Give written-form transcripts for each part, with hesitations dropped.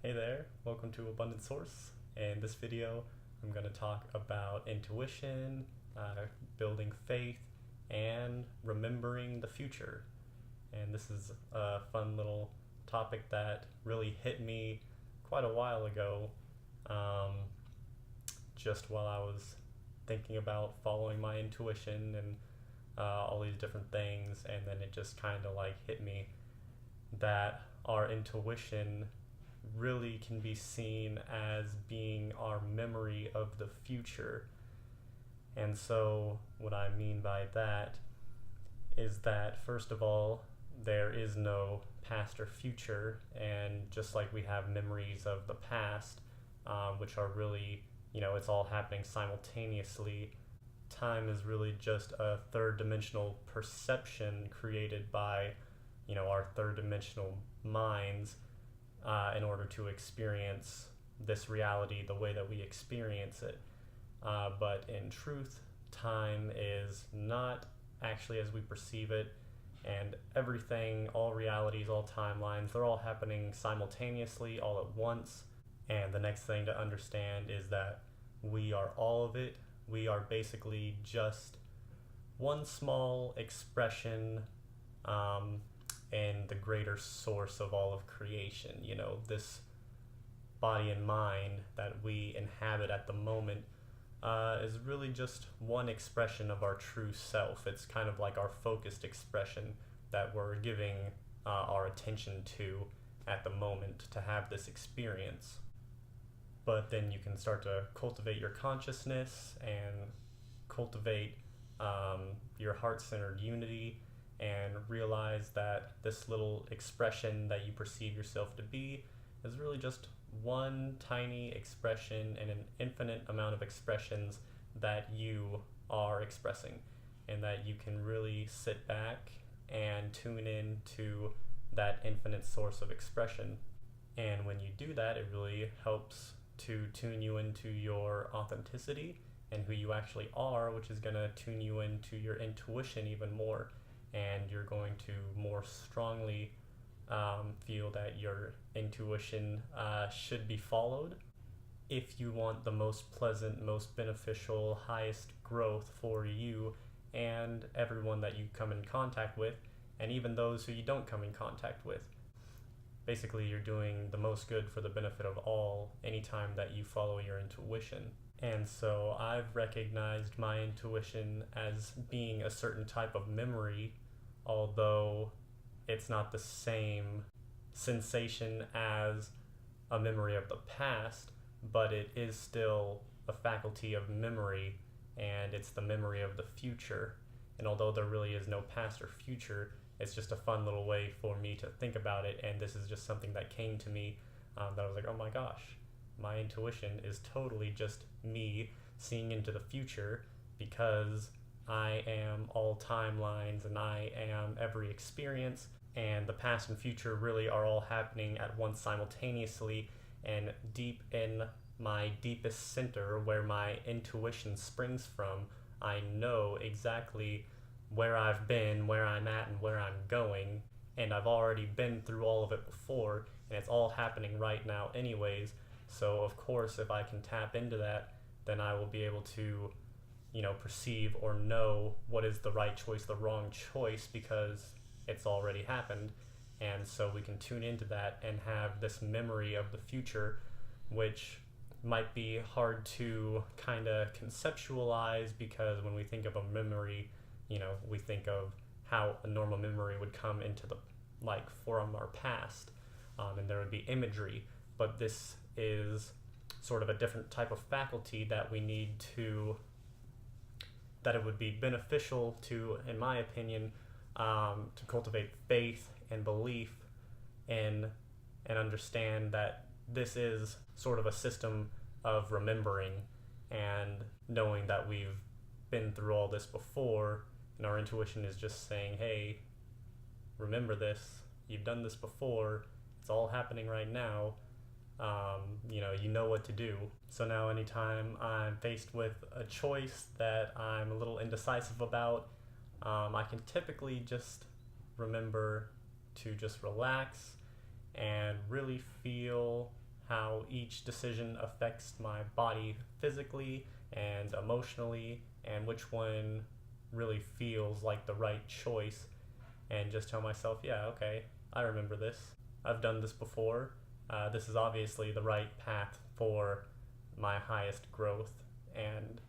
Hey there, welcome to Abundant Source. In this video, I'm going to talk about intuition, building faith, and remembering the future. And this is a fun little topic that really hit me quite a while ago, just while I was thinking about following my intuition and all these different things, and then it just kind of like hit me that our intuition really can be seen as being our memory of the future. And so what I mean by that is that, first of all, there is no past or future, and just like we have memories of the past, which are really, it's all happening simultaneously, time is really just a third dimensional perception created by, our third dimensional minds in order to experience this reality the way that we experience it. But in truth, time is not actually as we perceive it, and everything, all realities, all timelines, they're all happening simultaneously, all at once. And the next thing to understand is that we are all of it. We are basically just one small expression in the greater source of all of creation. This body and mind that we inhabit at the moment is really just one expression of our true self. It's kind of like our focused expression that we're giving our attention to at the moment to have this experience. But then you can start to cultivate your consciousness and cultivate your heart-centered unity, and realize that this little expression that you perceive yourself to be is really just one tiny expression in an infinite amount of expressions that you are expressing, and that you can really sit back and tune in to that infinite source of expression. And when you do that, it really helps to tune you into your authenticity and who you actually are, which is going to tune you into your intuition even more. And you're going to more strongly feel that your intuition should be followed if you want the most pleasant, most beneficial, highest growth for you and everyone that you come in contact with, and even those who you don't come in contact with. Basically, you're doing the most good for the benefit of all anytime that you follow your intuition. And so I've recognized my intuition as being a certain type of memory, although it's not the same sensation as a memory of the past, but it is still a faculty of memory, and it's the memory of the future. And although there really is no past or future, it's just a fun little way for me to think about it, and this is just something that came to me that I was like, oh my gosh, my intuition is totally just me seeing into the future, because I am all timelines and I am every experience, and the past and future really are all happening at once simultaneously. And deep in my deepest center, where my intuition springs from, I know exactly where I've been, where I'm at, and where I'm going, and I've already been through all of it before, and it's all happening right now anyways. So of course, if I can tap into that, then I will be able to perceive or know what is the right choice, the wrong choice, because it's already happened. And so we can tune into that and have this memory of the future, which might be hard to kind of conceptualize, because when we think of a memory, we think of how a normal memory would come into the from our past, and there would be imagery. But this is sort of a different type of faculty that we need to, that it would be beneficial to, in my opinion, to cultivate faith and belief in, and understand that this is sort of a system of remembering and knowing that we've been through all this before, and our intuition is just saying, hey, remember this, you've done this before, it's all happening right now. You know what to do. So now anytime I'm faced with a choice that I'm a little indecisive about, I can typically just remember to just relax and really feel how each decision affects my body physically and emotionally, and which one really feels like the right choice, and just tell myself, yeah, okay, I remember this. I've done this before. This is obviously the right path for my highest growth and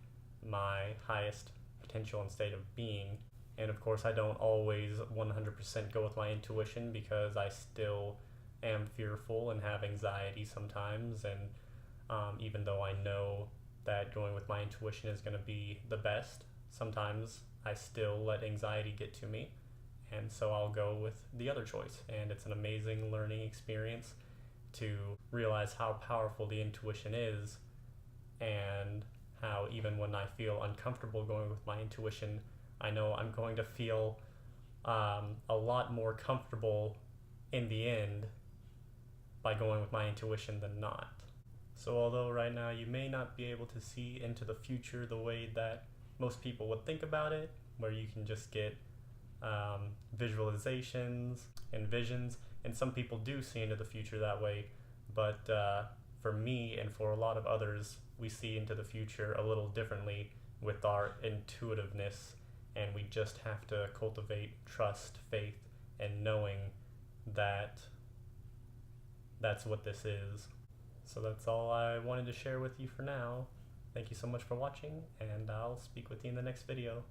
my highest potential and state of being. And of course, I don't always 100% go with my intuition, because I still am fearful and have anxiety sometimes. And even though I know that going with my intuition is going to be the best, sometimes I still let anxiety get to me. And so I'll go with the other choice. And it's an amazing learning experience to realize how powerful the intuition is, and how even when I feel uncomfortable going with my intuition, I know I'm going to feel a lot more comfortable in the end by going with my intuition than not. So although right now you may not be able to see into the future the way that most people would think about it, where you can just get visualizations and visions, and some people do see into the future that way, but for me and for a lot of others, we see into the future a little differently with our intuitiveness, and we just have to cultivate trust, faith, and knowing that that's what this is. So that's all I wanted to share with you for now. Thank you so much for watching, and I'll speak with you in the next video.